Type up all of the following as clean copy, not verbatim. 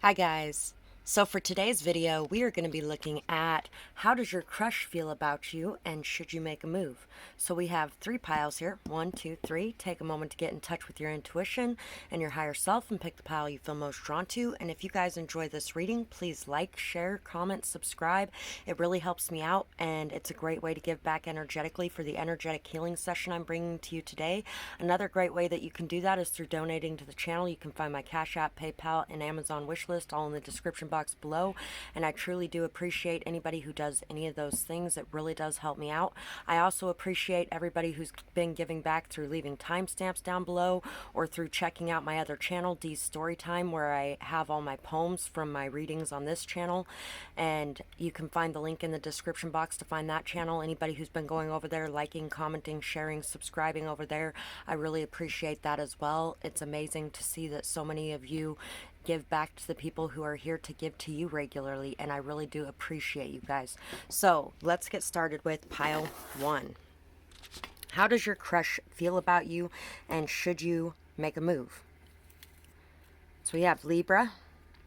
Hi guys. So for today's video, we are going to be looking at how does your crush feel about you and should you make a move? So we have 3 piles here. 1, 2, 3. Take a moment to get in touch with your intuition and your higher self and pick the pile you feel most drawn to. And if you guys enjoy this reading, please like, share, comment, subscribe. It really helps me out and it's a great way to give back energetically for the energetic healing session I'm bringing to you today. Another great way that you can do that is through donating to the channel. You can find my Cash App, PayPal, and Amazon wishlist all in the description box below, and I truly do appreciate anybody who does any of those things. It really does help me out. I also appreciate everybody who's been giving back through leaving timestamps down below or through checking out my other channel, Dee's Storytime, where I have all my poems from my readings on this channel, and you can find the link in the description box to find that channel. Anybody who's been going over there, liking, commenting, sharing, subscribing over there, I really appreciate that as well. It's amazing to see that so many of you give back to the people who are here to give to you regularly, and I really do appreciate you guys. So let's get started with pile 1. How does your crush feel about you and should you make a move? So we have Libra,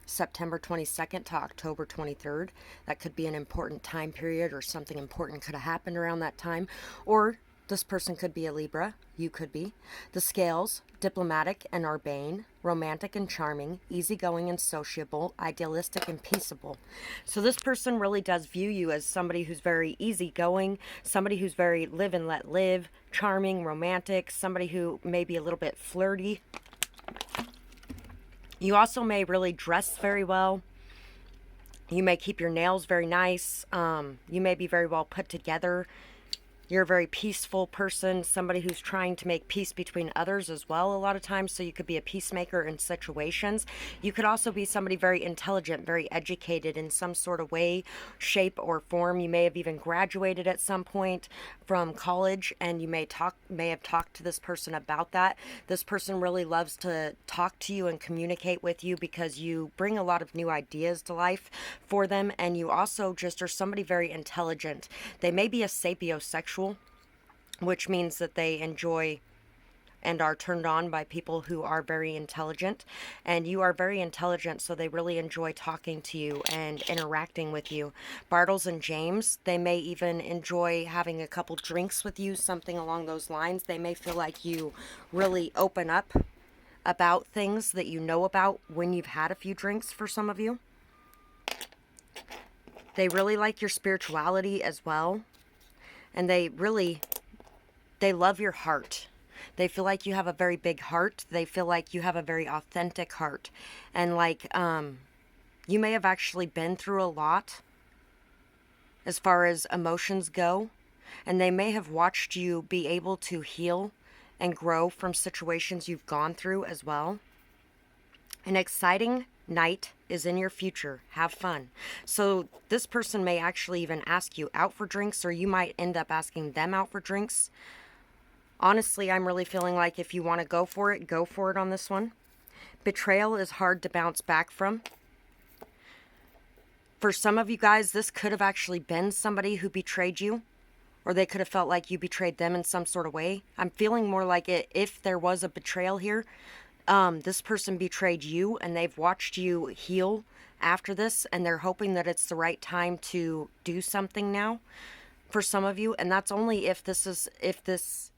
September 22nd to October 23rd. That could be an important time period, or something important could have happened around that time. Or this person could be a Libra. You could be. The scales, diplomatic and urbane, romantic and charming, easygoing and sociable, idealistic and peaceable. So this person really does view you as somebody who's very easygoing, somebody who's very live and let live, charming, romantic, somebody who may be a little bit flirty. You also may really dress very well. You may keep your nails very nice. You may be very well put together. You're a very peaceful person, somebody who's trying to make peace between others as well a lot of times, so you could be a peacemaker in situations. You could also be somebody very intelligent, very educated in some sort of way, shape, or form. You may have even graduated at some point from college, and you may have talked to this person about that. This person really loves to talk to you and communicate with you because you bring a lot of new ideas to life for them, and you also just are somebody very intelligent. They may be a sapiosexual, which means that they enjoy and are turned on by people who are very intelligent, and you are very intelligent, so they really enjoy talking to you and interacting with you. Bartles and James, they may even enjoy having a couple drinks with you, something along those lines. They may feel like you really open up about things that you know about when you've had a few drinks. For some of you, they really like your spirituality as well, and they love your heart. They feel like you have a very big heart. They feel like you have a very authentic heart. And like, you may have actually been through a lot as far as emotions go. And they may have watched you be able to heal and grow from situations you've gone through as well. An exciting night is in your future. Have fun. So this person may actually even ask you out for drinks, or you might end up asking them out for drinks. Honestly, I'm really feeling like if you want to go for it on this one. Betrayal is hard to bounce back from. For some of you guys, this could have actually been somebody who betrayed you, or they could have felt like you betrayed them in some sort of way. I'm feeling more like if there was a betrayal here, this person betrayed you and they've watched you heal after this, and they're hoping that it's the right time to do something now for some of you. And that's only if this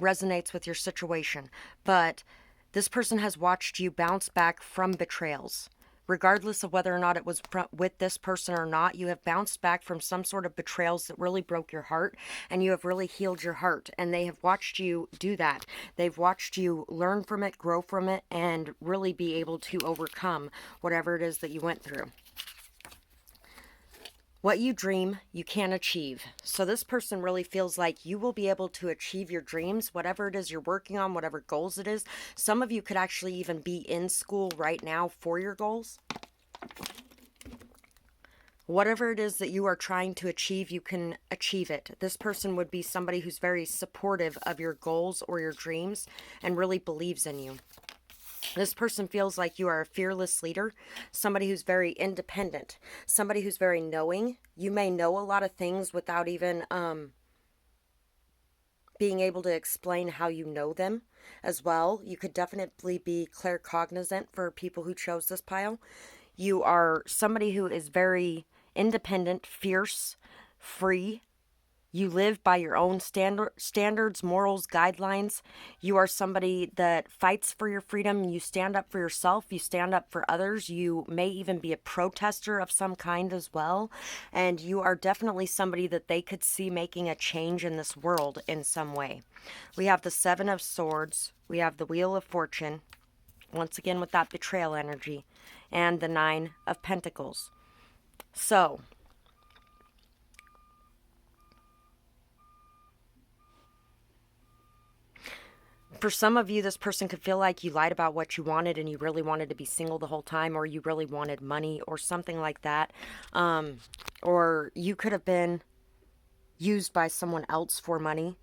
resonates with your situation. But this person has watched you bounce back from betrayals. Regardless of whether or not it was with this person or not, you have bounced back from some sort of betrayals that really broke your heart, and you have really healed your heart. And they have watched you do that. They've watched you learn from it, grow from it, and really be able to overcome whatever it is that you went through. What you dream, you can achieve. So this person really feels like you will be able to achieve your dreams, whatever it is you're working on, whatever goals it is. Some of you could actually even be in school right now for your goals. Whatever it is that you are trying to achieve, you can achieve it. This person would be somebody who's very supportive of your goals or your dreams and really believes in you. This person feels like you are a fearless leader, somebody who's very independent, somebody who's very knowing. You may know a lot of things without even being able to explain how you know them as well. You could definitely be claircognizant for people who chose this pile. You are somebody who is very independent, fierce, free. You live by your own standards, morals, guidelines. You are somebody that fights for your freedom. You stand up for yourself. You stand up for others. You may even be a protester of some kind as well. And you are definitely somebody that they could see making a change in this world in some way. We have the Seven of Swords. We have the Wheel of Fortune, once again with that betrayal energy, and the Nine of Pentacles. So, for some of you, this person could feel like you lied about what you wanted and you really wanted to be single the whole time, or you really wanted money or something like that. Or you could have been used by someone else for money.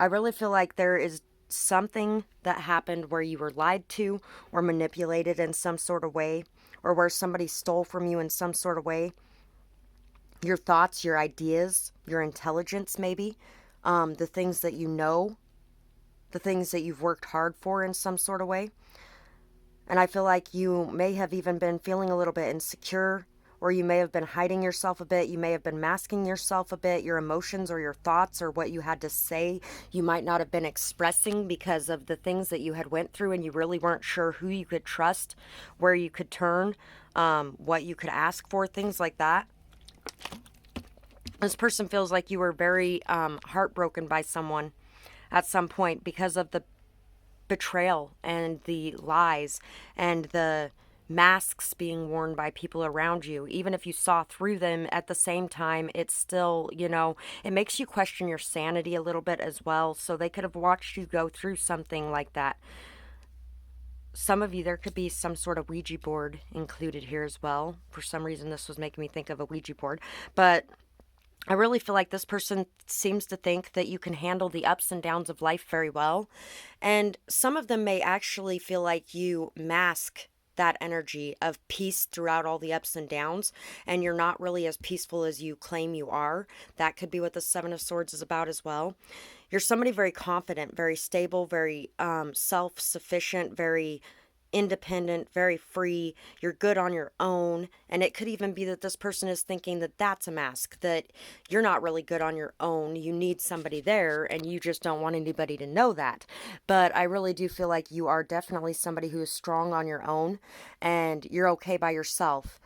I really feel like there is something that happened where you were lied to or manipulated in some sort of way, or where somebody stole from you in some sort of way. Your thoughts, your ideas, your intelligence maybe, the things that you know, the things that you've worked hard for in some sort of way. And I feel like you may have even been feeling a little bit insecure, or you may have been hiding yourself a bit. You may have been masking yourself a bit, your emotions or your thoughts or what you had to say. You might not have been expressing because of the things that you had went through, and you really weren't sure who you could trust, where you could turn, what you could ask for, things like that. This person feels like you were very heartbroken by someone at some point because of the betrayal and the lies and the masks being worn by people around you. Even if you saw through them, at the same time, it's still, it makes you question your sanity a little bit as well. So they could have watched you go through something like that. Some of you, there could be some sort of Ouija board included here as well. For some reason, this was making me think of a Ouija board. But I really feel like this person seems to think that you can handle the ups and downs of life very well. And some of them may actually feel like you mask that energy of peace throughout all the ups and downs, and you're not really as peaceful as you claim you are. That could be what the Seven of Swords is about as well. You're somebody very confident, very stable, very self-sufficient, very independent, very free. You're good on your own. And it could even be that this person is thinking that that's a mask, that you're not really good on your own. You need somebody there and you just don't want anybody to know that. But I really do feel like you are definitely somebody who is strong on your own and you're okay by yourself.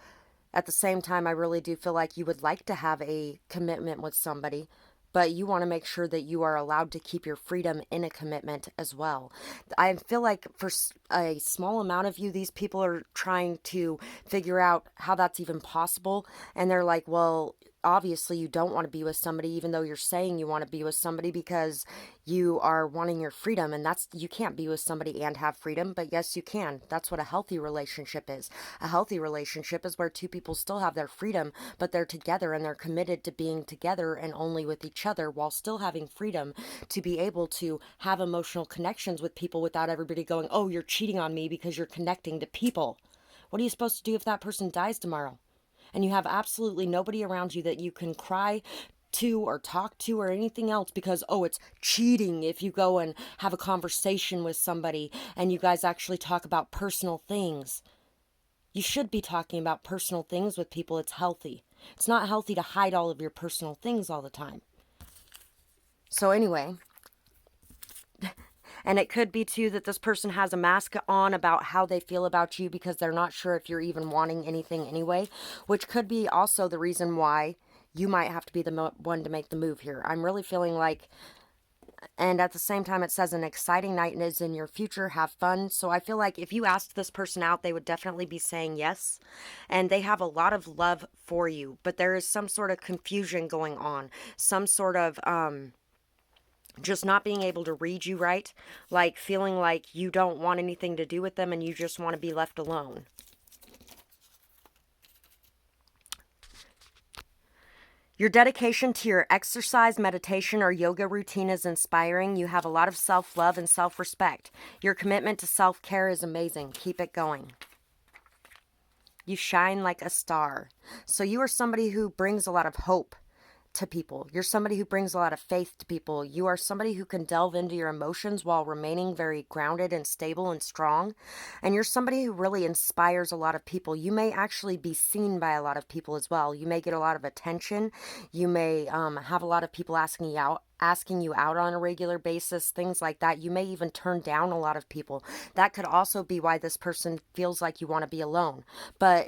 At the same time, I really do feel like you would like to have a commitment with somebody, but you want to make sure that you are allowed to keep your freedom in a commitment as well. I feel like for a small amount of you, these people are trying to figure out how that's even possible. And they're like, well, obviously you don't want to be with somebody, even though you're saying you want to be with somebody, because you are wanting your freedom. And you can't be with somebody and have freedom, but yes, you can. That's what a healthy relationship is. A healthy relationship is where two people still have their freedom, but they're together and they're committed to being together and only with each other, while still having freedom to be able to have emotional connections with people without everybody going, oh, you're cheating on me because you're connecting to people. What are you supposed to do if that person dies tomorrow? And you have absolutely nobody around you that you can cry to or talk to or anything else because, oh, it's cheating if you go and have a conversation with somebody and you guys actually talk about personal things. You should be talking about personal things with people. It's healthy. It's not healthy to hide all of your personal things all the time. So anyway, and it could be too that this person has a mask on about how they feel about you because they're not sure if you're even wanting anything anyway, which could be also the reason why you might have to be the one to make the move here. I'm really feeling like, and at the same time, it says an exciting night is in your future. Have fun. So I feel like if you asked this person out, they would definitely be saying yes. And they have a lot of love for you, but there is some sort of confusion going on. Some sort of, just not being able to read you right, like feeling like you don't want anything to do with them and you just want to be left alone. Your dedication to your exercise, meditation, or yoga routine is inspiring. You have a lot of self-love and self-respect. Your commitment to self-care is amazing. Keep it going. You shine like a star. So you are somebody who brings a lot of hope to people. You're somebody who brings a lot of faith to people. You are somebody who can delve into your emotions while remaining very grounded and stable and strong. And you're somebody who really inspires a lot of people. You may actually be seen by a lot of people as well. You may get a lot of attention. You may have a lot of people asking you out on a regular basis, things like that. You may even turn down a lot of people. That could also be why this person feels like you want to be alone. But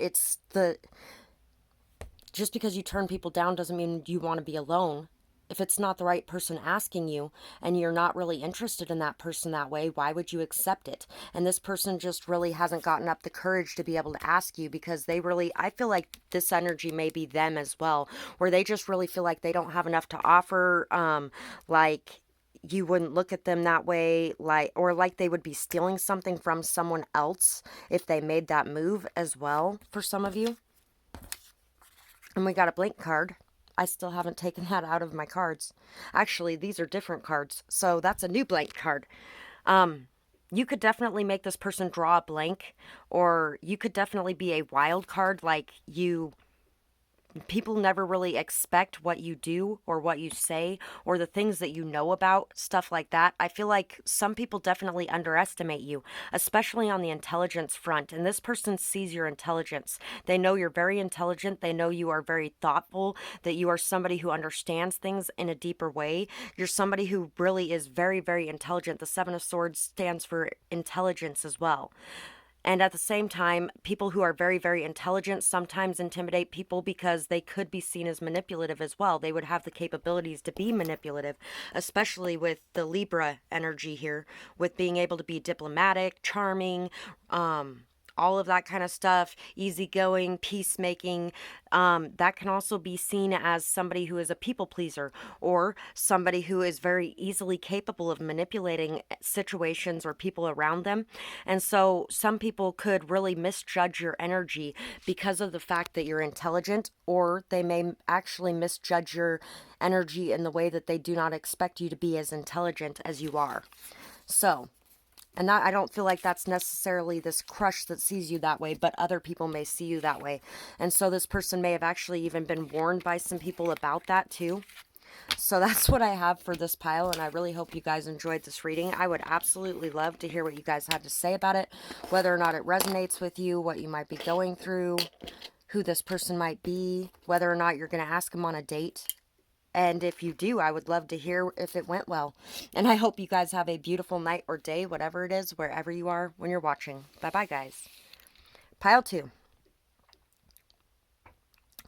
just because you turn people down doesn't mean you want to be alone. If it's not the right person asking you and you're not really interested in that person that way, why would you accept it? And this person just really hasn't gotten up the courage to be able to ask you, because I feel like this energy may be them as well, where they just really feel like they don't have enough to offer, like you wouldn't look at them that way, or like they would be stealing something from someone else if they made that move as well for some of you. And we got a blank card. I still haven't taken that out of my cards. Actually, these are different cards. So that's a new blank card. You could definitely make this person draw a blank, or you could definitely be a wild card, like people never really expect what you do or what you say or the things that you know about, stuff like that. I feel like some people definitely underestimate you, especially on the intelligence front. And this person sees your intelligence. They know you're very intelligent. They know you are very thoughtful, that you are somebody who understands things in a deeper way. You're somebody who really is very, very intelligent. The Seven of Swords stands for intelligence as well. And at the same time, people who are very, very intelligent sometimes intimidate people because they could be seen as manipulative as well. They would have the capabilities to be manipulative, especially with the Libra energy here, with being able to be diplomatic, charming, all of that kind of stuff, easygoing, peacemaking. That can also be seen as somebody who is a people pleaser, or somebody who is very easily capable of manipulating situations or people around them. And so some people could really misjudge your energy because of the fact that you're intelligent, or they may actually misjudge your energy in the way that they do not expect you to be as intelligent as you are. So, and that, I don't feel like that's necessarily this crush that sees you that way, but other people may see you that way. And so this person may have actually even been warned by some people about that too. So that's what I have for this pile, and I really hope you guys enjoyed this reading. I would absolutely love to hear what you guys had to say about it, whether or not it resonates with you, what you might be going through, who this person might be, whether or not you're going to ask them on a date. And if you do, I would love to hear if it went well. And I hope you guys have a beautiful night or day, whatever it is, wherever you are when you're watching. Bye-bye, guys. Pile 2.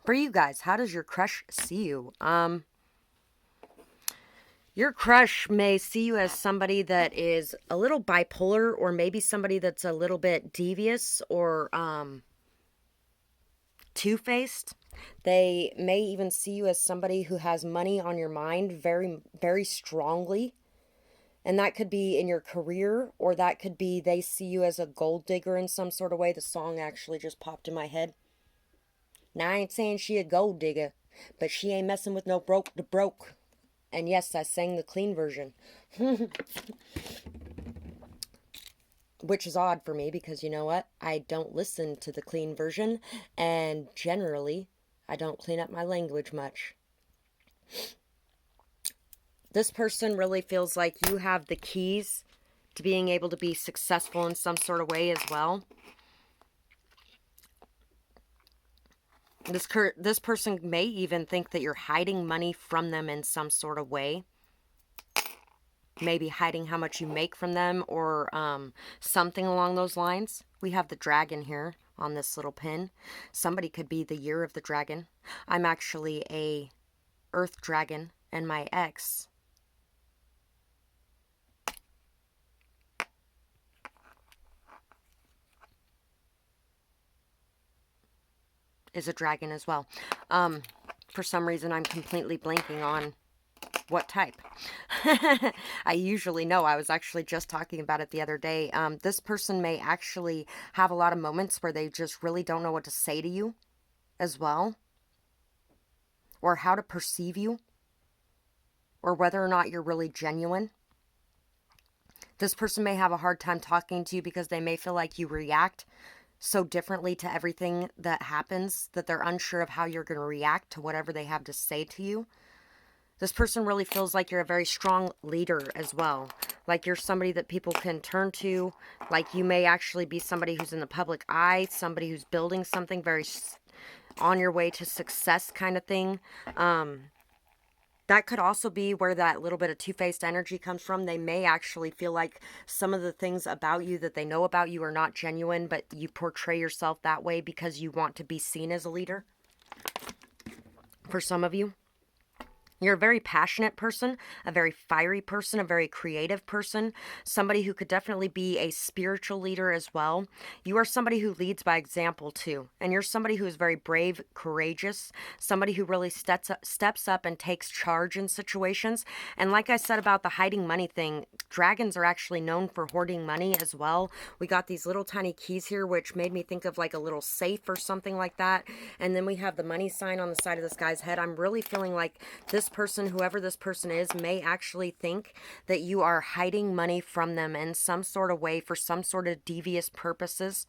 For you guys, how does your crush see you? Your crush may see you as somebody that is a little bipolar, or maybe somebody that's a little bit devious or two-faced. They may even see you as somebody who has money on your mind very, very strongly. And that could be in your career, or that could be they see you as a gold digger in some sort of way. The song actually just popped in my head. Now, I ain't saying she a gold digger, but she ain't messing with no broke to broke. And yes, I sang the clean version. Which is odd for me, because you know what? I don't listen to the clean version, and generally, I don't clean up my language much. This person really feels like you have the keys to being able to be successful in some sort of way as well. This person may even think that you're hiding money from them in some sort of way. Maybe hiding how much you make from them, or something along those lines. We have the dragon here on this little pin. Somebody could be the year of the dragon. I'm actually a earth dragon, and my ex is a dragon as well. For some reason, I'm completely blanking on what type. I usually know. I was actually just talking about it the other day. This person may actually have a lot of moments where they just really don't know what to say to you as well, or how to perceive you, or whether or not you're really genuine. This person may have a hard time talking to you because they may feel like you react so differently to everything that happens that they're unsure of how you're going to react to whatever they have to say to you. This person really feels like you're a very strong leader as well. Like you're somebody that people can turn to. Like you may actually be somebody who's in the public eye, somebody who's building something very on your way to success kind of thing. That could also be where that little bit of two-faced energy comes from. They may actually feel like some of the things about you that they know about you are not genuine, but you portray yourself that way because you want to be seen as a leader. For some of you, you're a very passionate person, a very fiery person, a very creative person, somebody who could definitely be a spiritual leader as well. You are somebody who leads by example too, and you're somebody who is very brave, courageous, somebody who really steps up and takes charge in situations. And like I said about the hiding money thing, dragons are actually known for hoarding money as well. We got these little tiny keys here, which made me think of like a little safe or something like that. And then we have the money sign on the side of this guy's head. I'm really feeling like this person, whoever this person is, may actually think that you are hiding money from them in some sort of way for some sort of devious purposes.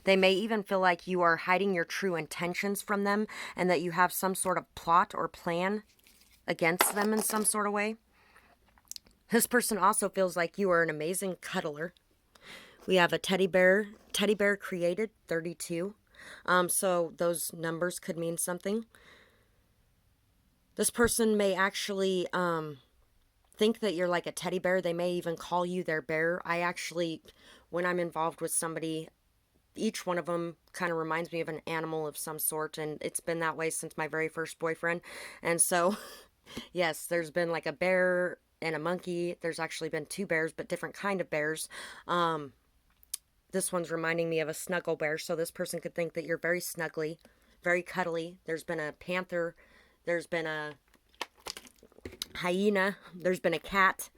They may even feel like you are hiding your true intentions from them and that you have some sort of plot or plan against them in some sort of way. This person also feels like you are an amazing cuddler. We have a teddy bear created, 32. So those numbers could mean something. This person may actually think that you're like a teddy bear. They may even call you their bear. I actually, when I'm involved with somebody, each one of them kind of reminds me of an animal of some sort, and it's been that way since my very first boyfriend. And so, yes, there's been like a bear and a monkey. There's actually been two bears, but different kind of bears. This one's reminding me of a snuggle bear, so this person could think that you're very snuggly, very cuddly. There's been a panther. There's been a hyena. There's been a cat.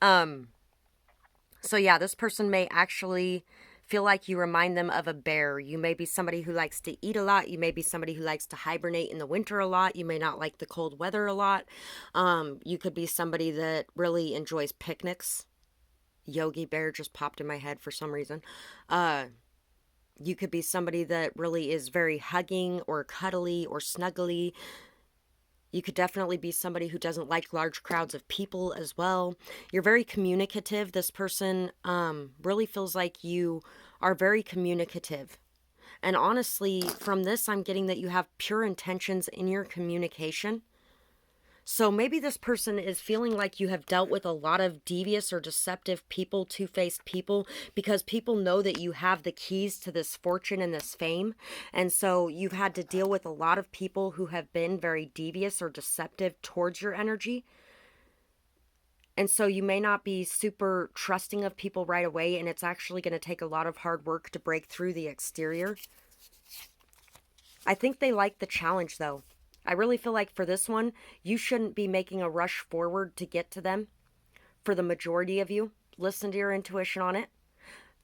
So yeah, this person may actually feel like you remind them of a bear. You may be somebody who likes to eat a lot. You may be somebody who likes to hibernate in the winter a lot. You may not like the cold weather a lot. You could be somebody that really enjoys picnics. Yogi Bear just popped in my head for some reason. You could be somebody that really is very hugging or cuddly or snuggly. You could definitely be somebody who doesn't like large crowds of people as well. You're very communicative. This person really feels like you are very communicative. And honestly, from this, I'm getting that you have pure intentions in your communication. So maybe this person is feeling like you have dealt with a lot of devious or deceptive people, two-faced people, because people know that you have the keys to this fortune and this fame. And so you've had to deal with a lot of people who have been very devious or deceptive towards your energy. And so you may not be super trusting of people right away, and it's actually going to take a lot of hard work to break through the exterior. I think they like the challenge, though. I really feel like for this one, you shouldn't be making a rush forward to get to them. For the majority of you, listen to your intuition on it.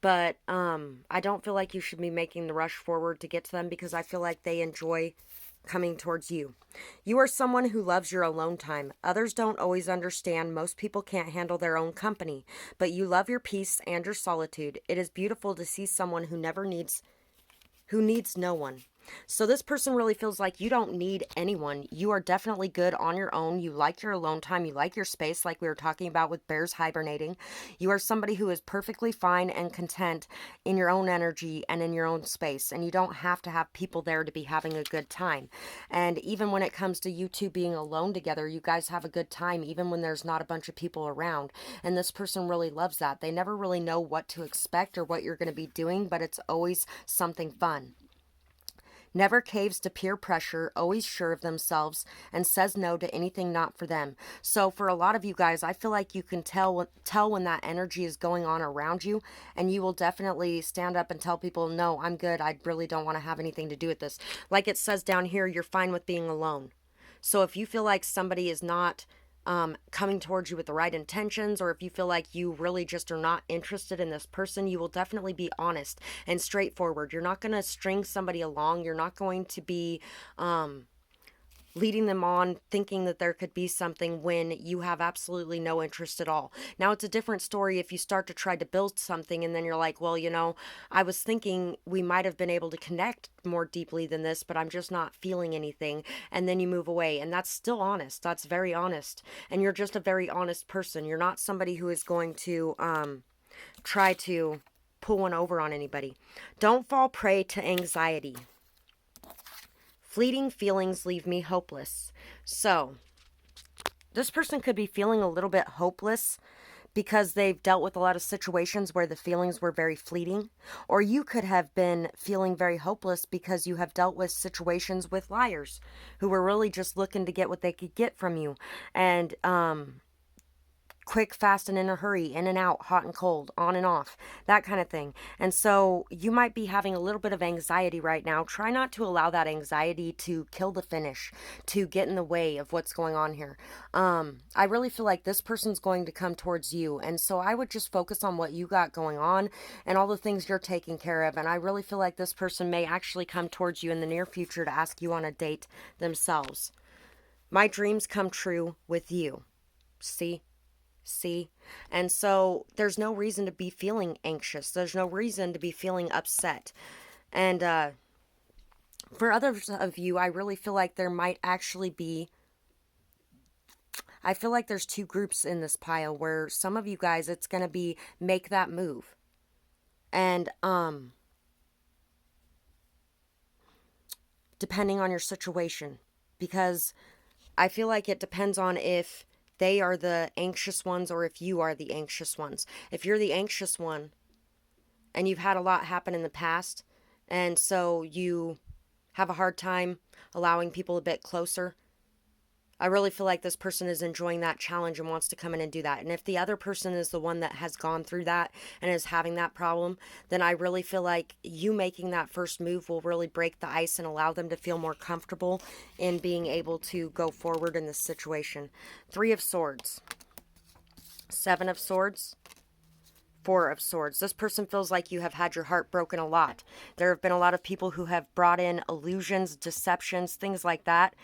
But I don't feel like you should be making the rush forward to get to them because I feel like they enjoy coming towards you. You are someone who loves your alone time. Others don't always understand. Most people can't handle their own company, but you love your peace and your solitude. It is beautiful to see someone who needs no one. So this person really feels like you don't need anyone. You are definitely good on your own. You like your alone time. You like your space, like we were talking about with bears hibernating. You are somebody who is perfectly fine and content in your own energy and in your own space. And you don't have to have people there to be having a good time. And even when it comes to you two being alone together, you guys have a good time, even when there's not a bunch of people around. And this person really loves that. They never really know what to expect or what you're going to be doing, but it's always something fun. Never caves to peer pressure, always sure of themselves, and says no to anything not for them. So for a lot of you guys, I feel like you can tell when that energy is going on around you, and you will definitely stand up and tell people, no, I'm good. I really don't want to have anything to do with this. Like it says down here, you're fine with being alone. So if you feel like somebody is not coming towards you with the right intentions, or if you feel like you really just are not interested in this person, you will definitely be honest and straightforward. You're not going to string somebody along. You're not going to be leading them on, thinking that there could be something when you have absolutely no interest at all. Now, it's a different story if you start to try to build something and then you're like, well, I was thinking we might have been able to connect more deeply than this, but I'm just not feeling anything. And then you move away. And that's still honest. That's very honest. And you're just a very honest person. You're not somebody who is going to try to pull one over on anybody. Don't fall prey to anxiety. Fleeting feelings leave me hopeless. So, this person could be feeling a little bit hopeless because they've dealt with a lot of situations where the feelings were very fleeting. Or you could have been feeling very hopeless because you have dealt with situations with liars who were really just looking to get what they could get from you. And, quick, fast, and in a hurry, in and out, hot and cold, on and off, that kind of thing. And so you might be having a little bit of anxiety right now. Try not to allow that anxiety to kill the finish, to get in the way of what's going on here. I really feel like this person's going to come towards you. And so I would just focus on what you got going on and all the things you're taking care of. And I really feel like this person may actually come towards you in the near future to ask you on a date themselves. My dreams come true with you. See? And so there's no reason to be feeling anxious. There's no reason to be feeling upset. And for others of you, I really feel like there might actually be, I feel like there's two groups in this pile where some of you guys, it's going to be make that move. And depending on your situation, because I feel like it depends on if they are the anxious ones or if you are the anxious ones. If you're the anxious one and you've had a lot happen in the past, and so you have a hard time allowing people a bit closer, I really feel like this person is enjoying that challenge and wants to come in and do that. And if the other person is the one that has gone through that and is having that problem, then I really feel like you making that first move will really break the ice and allow them to feel more comfortable in being able to go forward in this situation. 3 of Swords, 7 of Swords, 4 of Swords. This person feels like you have had your heart broken a lot. There have been a lot of people who have brought in illusions, deceptions, things like that.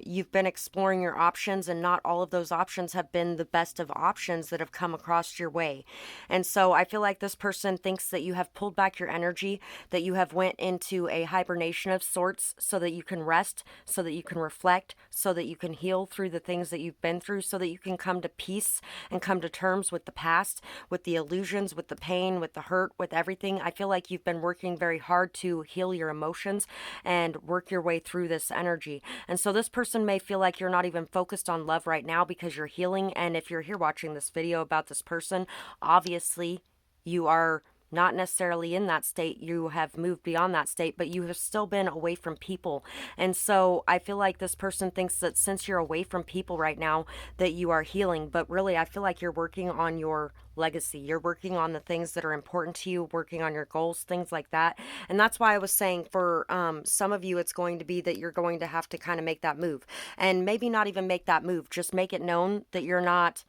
You've been exploring your options, and not all of those options have been the best of options that have come across your way. And so I feel like this person thinks that you have pulled back your energy, that you have went into a hibernation of sorts so that you can rest, so that you can reflect, so that you can heal through the things that you've been through, so that you can come to peace and come to terms with the past, with the illusions, with the pain, with the hurt, with everything. I feel like you've been working very hard to heal your emotions and work your way through this energy. And so this person may feel like you're not even focused on love right now because you're healing. And if you're here watching this video about this person, obviously you are not necessarily in that state. You have moved beyond that state, but you have still been away from people. And so I feel like this person thinks that since you're away from people right now, that you are healing. But really, I feel like you're working on your legacy. You're working on the things that are important to you, working on your goals, things like that. And that's why I was saying for some of you, it's going to be that you're going to have to kind of make that move. And maybe not even make that move, just make it known that you're not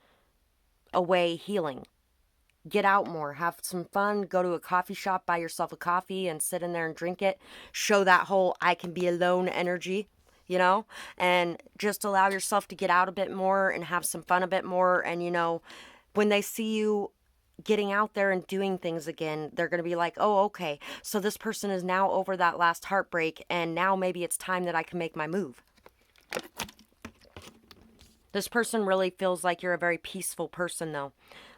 away healing. Get out more, have some fun, go to a coffee shop, buy yourself a coffee and sit in there and drink it. Show that whole I can be alone energy, and just allow yourself to get out a bit more and have some fun a bit more. And, when they see you getting out there and doing things again, they're going to be like, oh, okay, so this person is now over that last heartbreak, and now maybe it's time that I can make my move. This person really feels like you're a very peaceful person, though.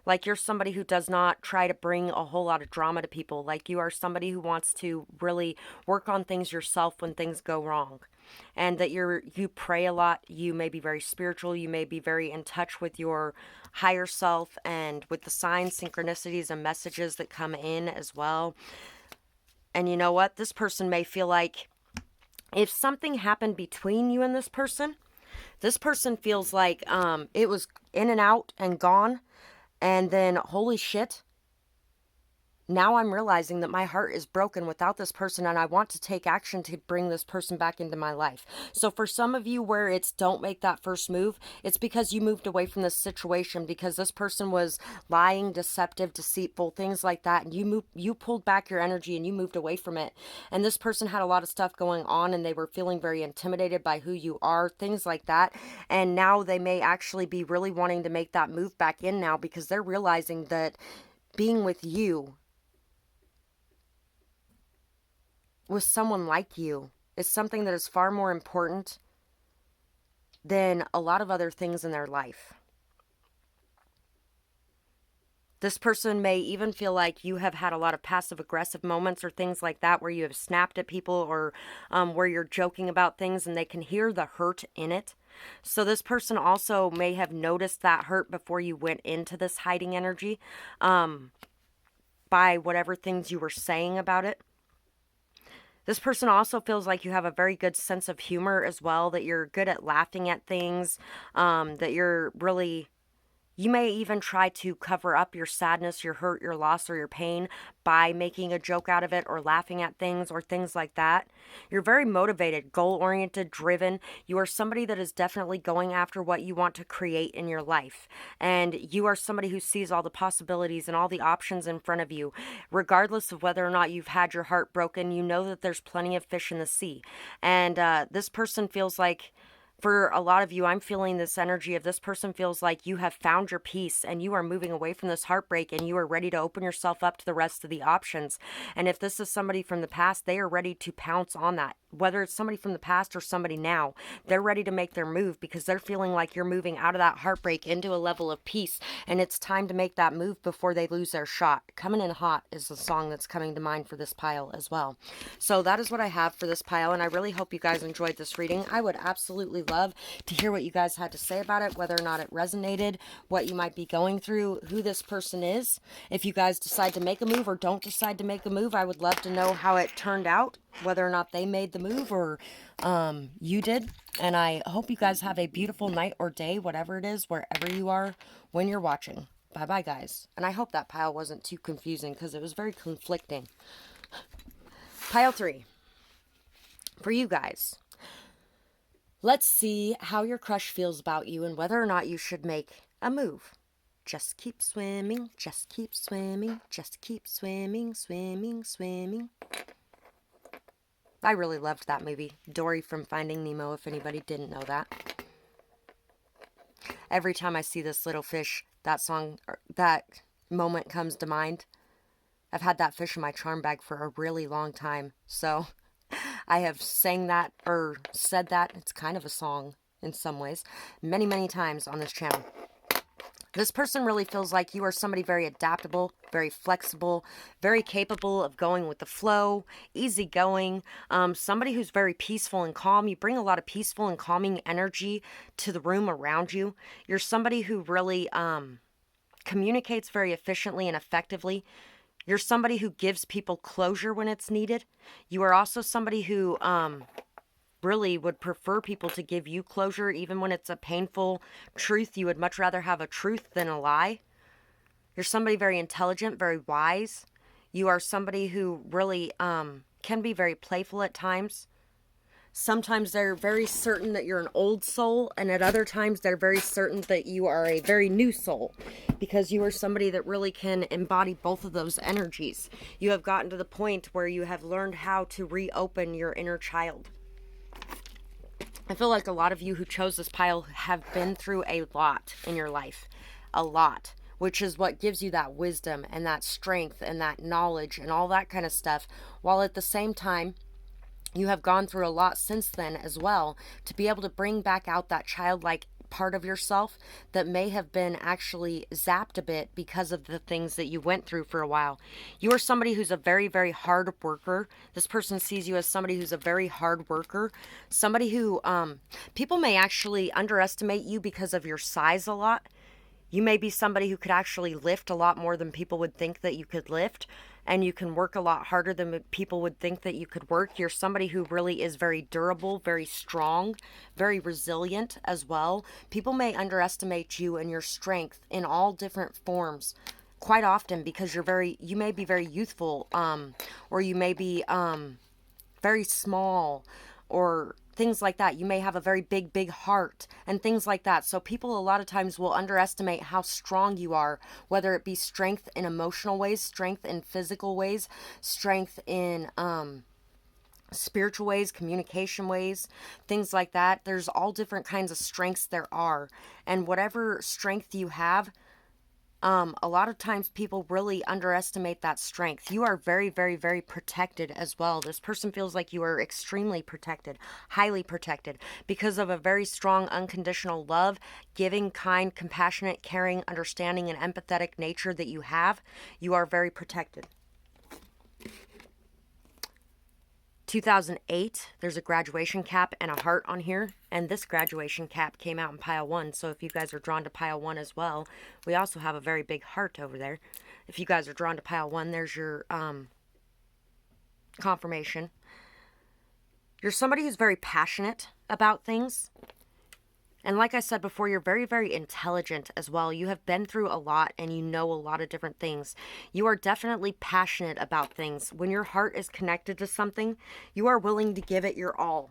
Like you're somebody who does not try to bring a whole lot of drama to people. Like you are somebody who wants to really work on things yourself when things go wrong. And that you pray a lot. You may be very spiritual. You may be very in touch with your higher self and with the signs, synchronicities, and messages that come in as well. And you know what? This person may feel like if something happened between you and this person feels like it was in and out and gone. And then, holy shit, Now I'm realizing that my heart is broken without this person, and I want to take action to bring this person back into my life. So for some of you where it's don't make that first move, it's because you moved away from this situation because this person was lying, deceptive, deceitful, things like that. And you pulled back your energy and you moved away from it. And this person had a lot of stuff going on and they were feeling very intimidated by who you are, things like that. And now they may actually be really wanting to make that move back in now because they're realizing that being with you, with someone like you, is something that is far more important than a lot of other things in their life. This person may even feel like you have had a lot of passive aggressive moments or things like that where you have snapped at people or where you're joking about things and they can hear the hurt in it. So this person also may have noticed that hurt before you went into this hiding energy by whatever things you were saying about it. This person also feels like you have a very good sense of humor as well, that you're good at laughing at things, that you're really... You may even try to cover up your sadness, your hurt, your loss, or your pain by making a joke out of it or laughing at things or things like that. You're very motivated, goal-oriented, driven. You are somebody that is definitely going after what you want to create in your life. And you are somebody who sees all the possibilities and all the options in front of you. Regardless of whether or not you've had your heart broken, you know that there's plenty of fish in the sea. And this person feels like... For a lot of you, I'm feeling this energy of this person feels like you have found your peace and you are moving away from this heartbreak and you are ready to open yourself up to the rest of the options. And if this is somebody from the past, they are ready to pounce on that. Whether it's somebody from the past or somebody now, they're ready to make their move because they're feeling like you're moving out of that heartbreak into a level of peace. And it's time to make that move before they lose their shot. Coming in Hot is the song that's coming to mind for this pile as well. So that is what I have for this pile. And I really hope you guys enjoyed this reading. I would absolutely love to hear what you guys had to say about it, whether or not it resonated, what you might be going through, who this person is. If you guys decide to make a move or don't decide to make a move, I would love to know how it turned out, whether or not they made the move or you did. And I hope you guys have a beautiful night or day, whatever it is, wherever you are when you're watching. Bye-bye, guys. And I hope that pile wasn't too confusing because it was very conflicting. Pile 3. For you guys. Let's see how your crush feels about you and whether or not you should make a move. Just keep swimming, just keep swimming, just keep swimming, swimming, swimming. I really loved that movie, Dory from Finding Nemo, if anybody didn't know that. Every time I see this little fish, that song, that moment comes to mind. I've had that fish in my charm bag for a really long time, so... I have sang that or said that, it's kind of a song in some ways, many, many times on this channel. This person really feels like you are somebody very adaptable, very flexible, very capable of going with the flow, easygoing, somebody who's very peaceful and calm. You bring a lot of peaceful and calming energy to the room around you. You're somebody who really communicates very efficiently and effectively. You're somebody who gives people closure when it's needed. You are also somebody who really would prefer people to give you closure, even when it's a painful truth. You would much rather have a truth than a lie. You're somebody very intelligent, very wise. You are somebody who really can be very playful at times. Sometimes they're very certain that you're an old soul, and at other times they're very certain that you are a very new soul, because you are somebody that really can embody both of those energies. You have gotten to the point where you have learned how to reopen your inner child. I feel like a lot of you who chose this pile have been through a lot in your life. A lot. Which is what gives you that wisdom and that strength and that knowledge and all that kind of stuff, while at the same time you have gone through a lot since then as well, to be able to bring back out that childlike part of yourself that may have been actually zapped a bit because of the things that you went through for a while. You are somebody who's a very, very hard worker. This person sees you as somebody who's a very hard worker. Somebody who, people may actually underestimate you because of your size a lot. You may be somebody who could actually lift a lot more than people would think that you could lift. And you can work a lot harder than people would think that you could work. You're somebody who really is very durable, very strong, very resilient as well. People may underestimate you and your strength in all different forms quite often because you may be very youthful, or you may be very small, or things like that. You may have a very big heart and things like that. So people a lot of times will underestimate how strong you are, whether it be strength in emotional ways, strength in physical ways, strength in spiritual ways, communication ways, things like that. There's all different kinds of strengths there are. And whatever strength you have, a lot of times people really underestimate that strength. You are very protected as well. This person feels like you are extremely protected, highly protected, because of a very strong unconditional love, giving, kind, compassionate, caring, understanding, and empathetic nature that you have. You are very protected. 2008, there's a graduation cap and a heart on here, and this graduation cap came out in pile 1, so if you guys are drawn to pile 1 as well, we also have a very big heart over there. If you guys are drawn to pile 1, there's your confirmation. You're somebody who's very passionate about things. And like I said before, you're very intelligent as well. You have been through a lot and you know a lot of different things. You are definitely passionate about things. When your heart is connected to something, you are willing to give it your all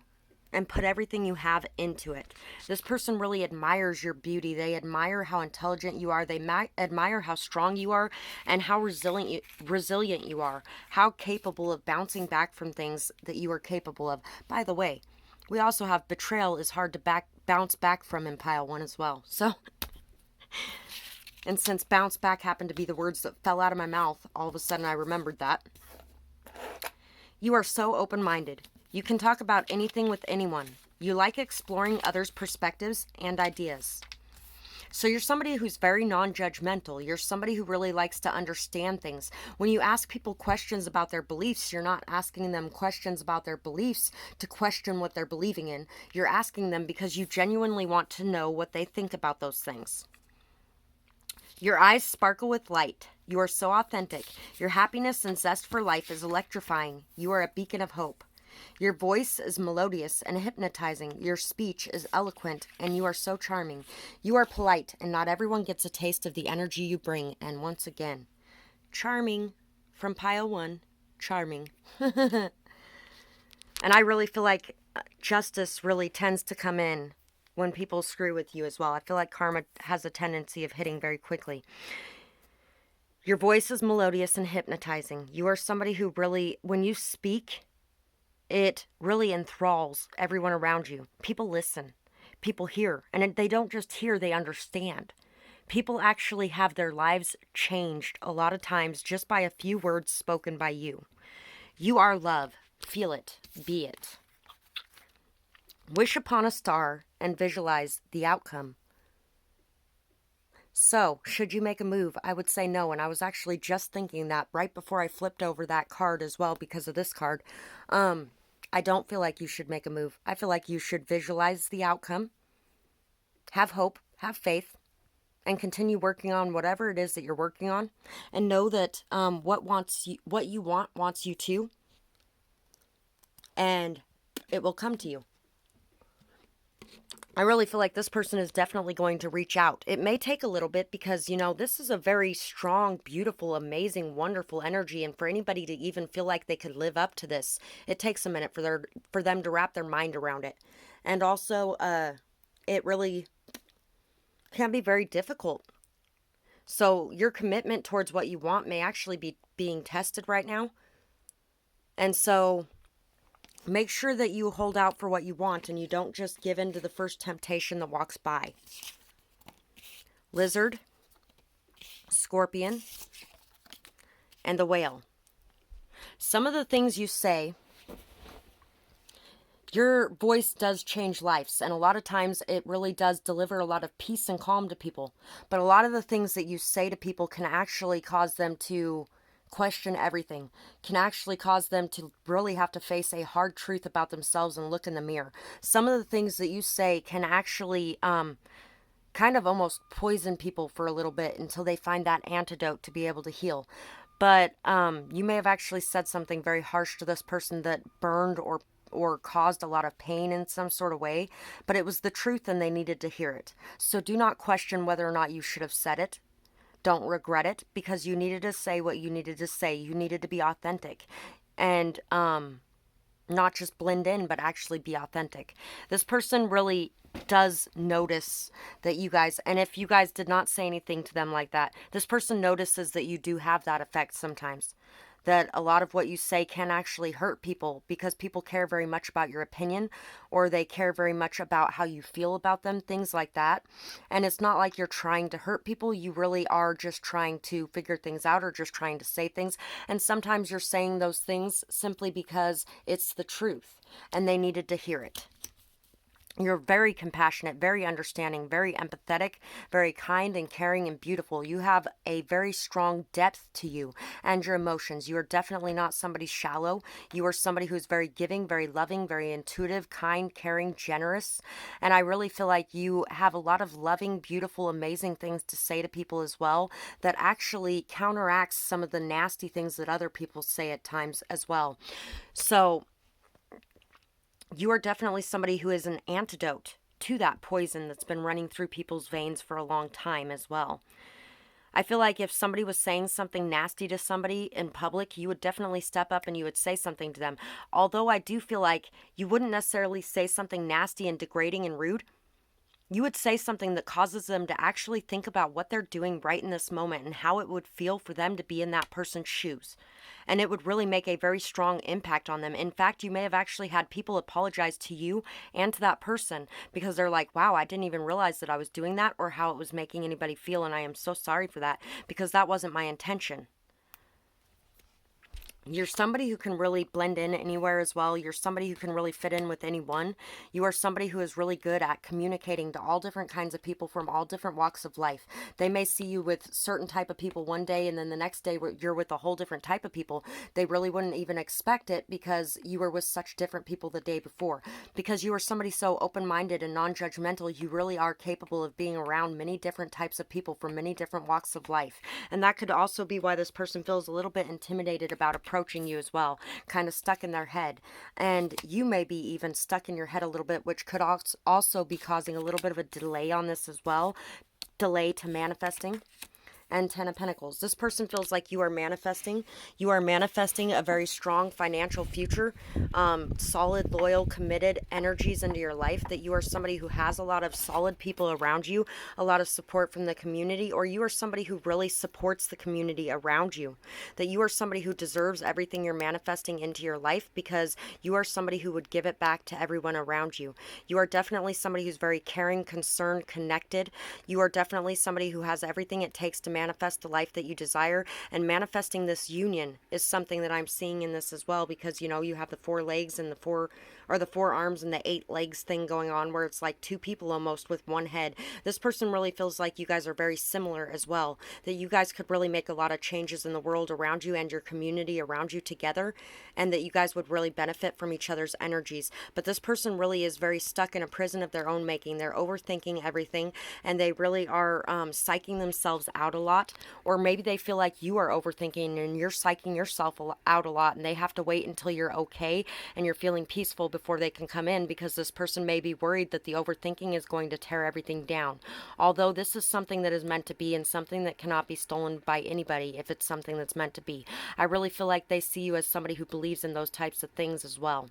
and put everything you have into it. This person really admires your beauty. They admire how intelligent you are. They admire how strong you are and how resilient you are. How capable of bouncing back from things that you are capable of. By the way, we also have betrayal is hard to bounce back from in pile 1 as well. So, and since bounce back happened to be the words that fell out of my mouth, all of a sudden I remembered that. You are so open-minded. You can talk about anything with anyone. You like exploring others' perspectives and ideas. So you're somebody who's very non-judgmental. You're somebody who really likes to understand things. When you ask people questions about their beliefs, you're not asking them questions about their beliefs to question what they're believing in. You're asking them because you genuinely want to know what they think about those things. Your eyes sparkle with light. You are so authentic. Your happiness and zest for life is electrifying. You are a beacon of hope. Your voice is melodious and hypnotizing. Your speech is eloquent, and you are so charming. You are polite, and not everyone gets a taste of the energy you bring. And once again, charming from pile 1, charming. And I really feel like justice really tends to come in when people screw with you as well. I feel like karma has a tendency of hitting very quickly. Your voice is melodious and hypnotizing. You are somebody who really, when you speak, it really enthralls everyone around you. People listen. People hear. And they don't just hear, they understand. People actually have their lives changed a lot of times just by a few words spoken by you. You are love. Feel it. Be it. Wish upon a star and visualize the outcome. So, should you make a move? I would say no, and I was actually just thinking that right before I flipped over that card as well because of this card. I don't feel like you should make a move. I feel like you should visualize the outcome, have hope, have faith, and continue working on whatever it is that you're working on, and know that what you want wants you to, and it will come to you. I really feel like this person is definitely going to reach out. It may take a little bit because, this is a very strong, beautiful, amazing, wonderful energy. And for anybody to even feel like they could live up to this, it takes a minute for them to wrap their mind around it. And also, it really can be very difficult. So your commitment towards what you want may actually be being tested right now. And so make sure that you hold out for what you want and you don't just give in to the first temptation that walks by. Lizard, scorpion, and the whale. Some of the things you say, your voice does change lives, and a lot of times it really does deliver a lot of peace and calm to people. But a lot of the things that you say to people can actually cause them to question everything, can actually cause them to really have to face a hard truth about themselves and look in the mirror. Some of the things that you say can actually kind of almost poison people for a little bit until they find that antidote to be able to heal. But you may have actually said something very harsh to this person that burned or caused a lot of pain in some sort of way, but it was the truth and they needed to hear it. So do not question whether or not you should have said it, don't regret it, because you needed to say what you needed to say. You needed to be authentic. And not just blend in, but actually be authentic. This person really does notice that you guys, and if you guys did not say anything to them like that, this person notices that you do have that effect sometimes. That a lot of what you say can actually hurt people, because people care very much about your opinion, or they care very much about how you feel about them, things like that. And it's not like you're trying to hurt people. You really are just trying to figure things out, or just trying to say things. And sometimes you're saying those things simply because it's the truth and they needed to hear it. You're very compassionate, very understanding, very empathetic, very kind and caring and beautiful. You have a very strong depth to you and your emotions. You are definitely not somebody shallow. You are somebody who's very giving, very loving, very intuitive, kind, caring, generous. And I really feel like you have a lot of loving, beautiful, amazing things to say to people as well, that actually counteracts some of the nasty things that other people say at times as well. So you are definitely somebody who is an antidote to that poison that's been running through people's veins for a long time as well. I feel like if somebody was saying something nasty to somebody in public, you would definitely step up and you would say something to them. Although I do feel like you wouldn't necessarily say something nasty and degrading and rude. You would say something that causes them to actually think about what they're doing right in this moment and how it would feel for them to be in that person's shoes. And it would really make a very strong impact on them. In fact, you may have actually had people apologize to you and to that person, because they're like, wow, I didn't even realize that I was doing that, or how it was making anybody feel, and I am so sorry for that, because that wasn't my intention. You're somebody who can really blend in anywhere as well. You're somebody who can really fit in with anyone. You are somebody who is really good at communicating to all different kinds of people from all different walks of life. They may see you with certain type of people one day, and then the next day you're with a whole different type of people. They really wouldn't even expect it, because you were with such different people the day before. Because you are somebody so open-minded and non-judgmental, you really are capable of being around many different types of people from many different walks of life. And that could also be why this person feels a little bit intimidated about approaching you as well, kind of stuck in their head. And you may be even stuck in your head a little bit, which could also be causing a little bit of a delay on this as well. Delay to manifesting. And Ten of Pentacles. This person feels like you are manifesting. You are manifesting a very strong financial future, solid, loyal, committed energies into your life, that you are somebody who has a lot of solid people around you, a lot of support from the community, or you are somebody who really supports the community around you, that you are somebody who deserves everything you're manifesting into your life, because you are somebody who would give it back to everyone around you. You are definitely somebody who's very caring, concerned, connected. You are definitely somebody who has everything it takes to manifest the life that you desire. And manifesting this union is something that I'm seeing in this as well, because you know, you have the 4 legs and the 4 arms and the 8 legs thing going on, where it's like 2 people almost with 1 head. This person really feels like you guys are very similar as well, that you guys could really make a lot of changes in the world around you and your community around you together, and that you guys would really benefit from each other's energies. But this person really is very stuck in a prison of their own making. They're overthinking everything, and they really are psyching themselves out a lot. Or maybe they feel like you are overthinking and you're psyching yourself out a lot, and they have to wait until you're okay and you're feeling peaceful before they can come in, because this person may be worried that the overthinking is going to tear everything down. Although this is something that is meant to be, and something that cannot be stolen by anybody if it's something that's meant to be. I really feel like they see you as somebody who believes in those types of things as well.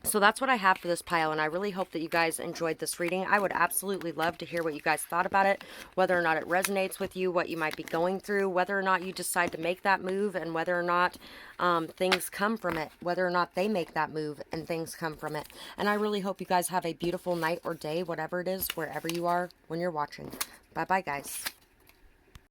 So that's what I have for this pile, and I really hope that you guys enjoyed this reading. I would absolutely love to hear what you guys thought about it, whether or not it resonates with you, what you might be going through, whether or not you decide to make that move, and whether or not things come from it, whether or not they make that move and things come from it. And I really hope you guys have a beautiful night or day, whatever it is, wherever you are when you're watching. Bye-bye, guys.